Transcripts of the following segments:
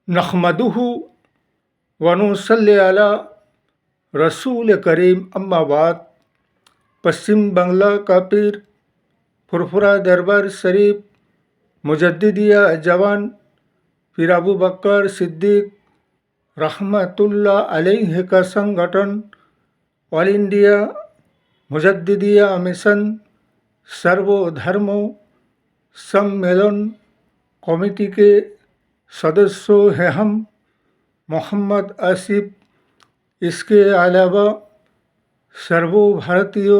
नहमदुहु व नुसल्ली अला रसूल करीम अम्मा बाद। पश्चिम बंगला का पीर फुरफुरा दरबार शरीफ मुजद्दिदिया जवान पीर अबू बकर सिद्दीक रहमतुल्लाह अलैह का संगठन ऑल इंडिया मुजद्दिदिया मिशन सर्वधर्म सम्मेलन कमेटी के सदस्यों हैं हम मोहम्मद आसिफ। इसके अलावा सर्वभारतीय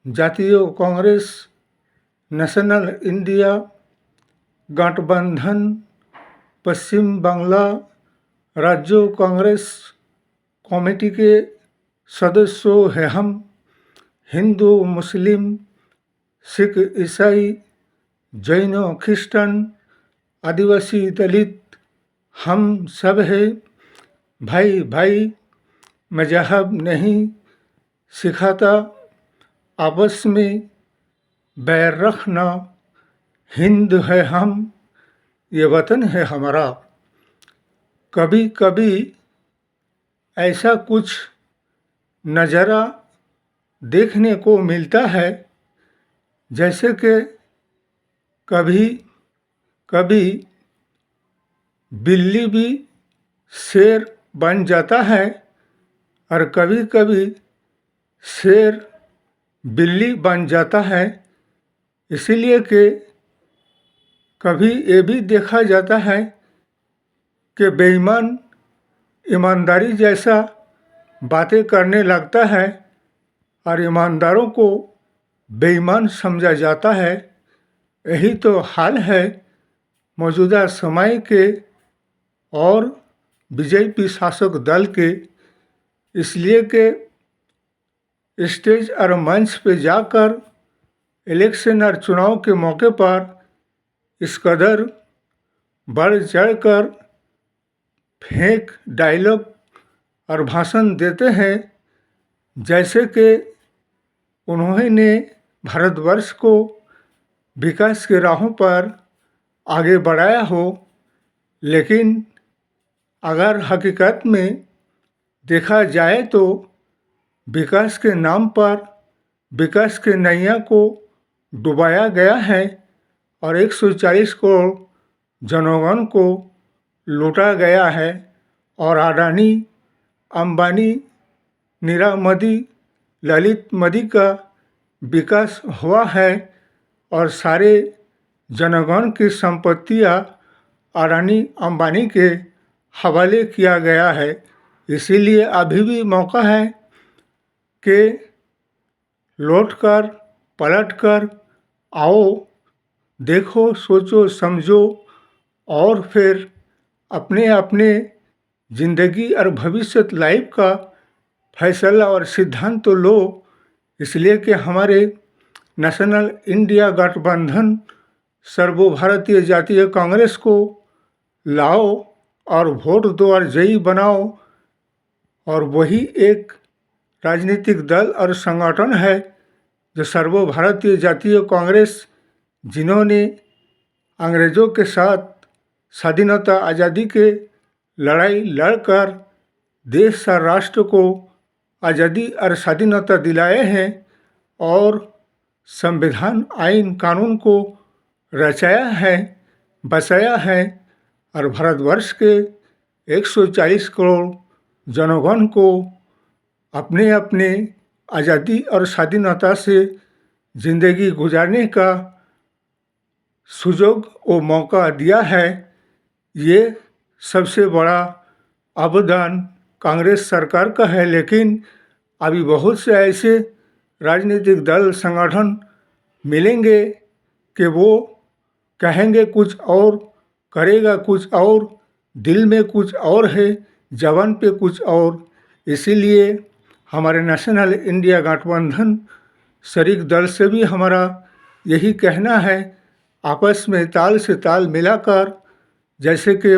जातीय कांग्रेस नेशनल इंडिया गठबंधन पश्चिम बांग्ला राज्य कांग्रेस कमेटी के सदस्यों हैं हम हिंदू मुस्लिम सिख ईसाई जैन ख्रिस्टन आदिवासी दलित हम सब है भाई भाई। मजहब नहीं सिखाता आपस में बैर रखना। हिंद है हम, ये वतन है हमारा। कभी कभी ऐसा कुछ नज़ारा देखने को मिलता है जैसे कि कभी कभी बिल्ली भी शेर बन जाता है और कभी कभी शेर बिल्ली बन जाता है। इसीलिए कि कभी ये भी देखा जाता है कि बेईमान ईमानदारी जैसा बातें करने लगता है और ईमानदारों को बेईमान समझा जाता है। यही तो हाल है मौजूदा समय के और बीजेपी शासक दल के। इसलिए कि स्टेज और मंच पे जाकर इलेक्शन और चुनाव के मौके पर इस कदर बढ़ चढ़कर फेंक डायलॉग और भाषण देते हैं जैसे कि उन्होंने भारतवर्ष को विकास के राहों पर आगे बढ़ाया हो। लेकिन अगर हकीकत में देखा जाए तो विकास के नाम पर विकास के नैया को डुबाया गया है और 140 करोड़ जनगण को लूटा गया है और अडानी अंबानी नीरव मोदी ललित मोदी का विकास हुआ है और सारे जनगण की संपत्तियां अडानी अंबानी के हवाले किया गया है। इसीलिए अभी भी मौका है कि लौटकर पलटकर आओ, देखो, सोचो, समझो और फिर अपने अपने ज़िंदगी और भविष्य लाइफ का फैसला और सिद्धांत तो लो। इसलिए कि हमारे नेशनल इंडिया गठबंधन सर्वभारतीय जातीय कांग्रेस को लाओ और वोट दो और जयी बनाओ। और वही एक राजनीतिक दल और संगठन है जो सर्वभारतीय जातीय कांग्रेस, जिन्होंने अंग्रेज़ों के साथ स्वाधीनता आज़ादी के लड़ाई लड़कर देश और राष्ट्र को आज़ादी और स्वाधीनता दिलाए हैं और संविधान आइन कानून को रचाया है, बसाया है और भारतवर्ष के 140 करोड़ जनगण को अपने अपने आज़ादी और स्वाधीनता से ज़िंदगी गुजारने का सुयोग और मौका दिया है। ये सबसे बड़ा अवदान कांग्रेस सरकार का है। लेकिन अभी बहुत से ऐसे राजनीतिक दल संगठन मिलेंगे कि वो कहेंगे कुछ और, करेगा कुछ और, दिल में कुछ और है, जबान पे कुछ और। इसीलिए हमारे नेशनल इंडिया गठबंधन शरीक दल से भी हमारा यही कहना है, आपस में ताल से ताल मिलाकर, जैसे कि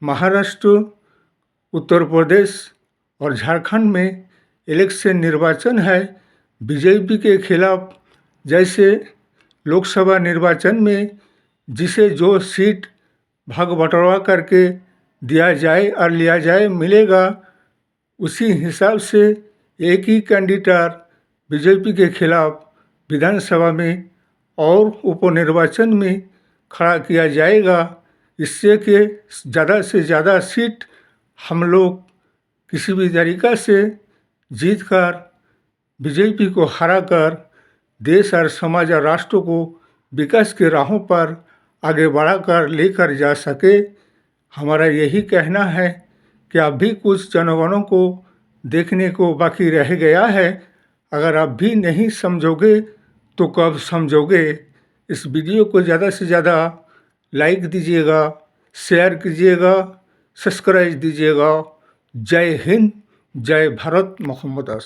महाराष्ट्र, उत्तर प्रदेश और झारखंड में इलेक्शन निर्वाचन है बीजेपी के खिलाफ, जैसे लोकसभा निर्वाचन में जिसे जो सीट भाग बंटवारा करके दिया जाए और लिया जाए मिलेगा, उसी हिसाब से एक ही कैंडिडेट बीजेपी के खिलाफ विधानसभा में और उपनिर्वाचन में खड़ा किया जाएगा। इससे कि ज़्यादा से ज़्यादा सीट हम लोग किसी भी तरीक़ा से जीत कर बीजेपी को हराकर देश और समाज और राष्ट्र को विकास के राहों पर आगे बढ़ाकर लेकर जा सके। हमारा यही कहना है कि अब भी कुछ जनगणों को देखने को बाकी रह गया है। अगर आप भी नहीं समझोगे तो कब समझोगे। इस वीडियो को ज़्यादा से ज़्यादा लाइक दीजिएगा, शेयर कीजिएगा, सब्सक्राइब दीजिएगा। जय हिंद, जय भारत। मोहम्मद आसिफ।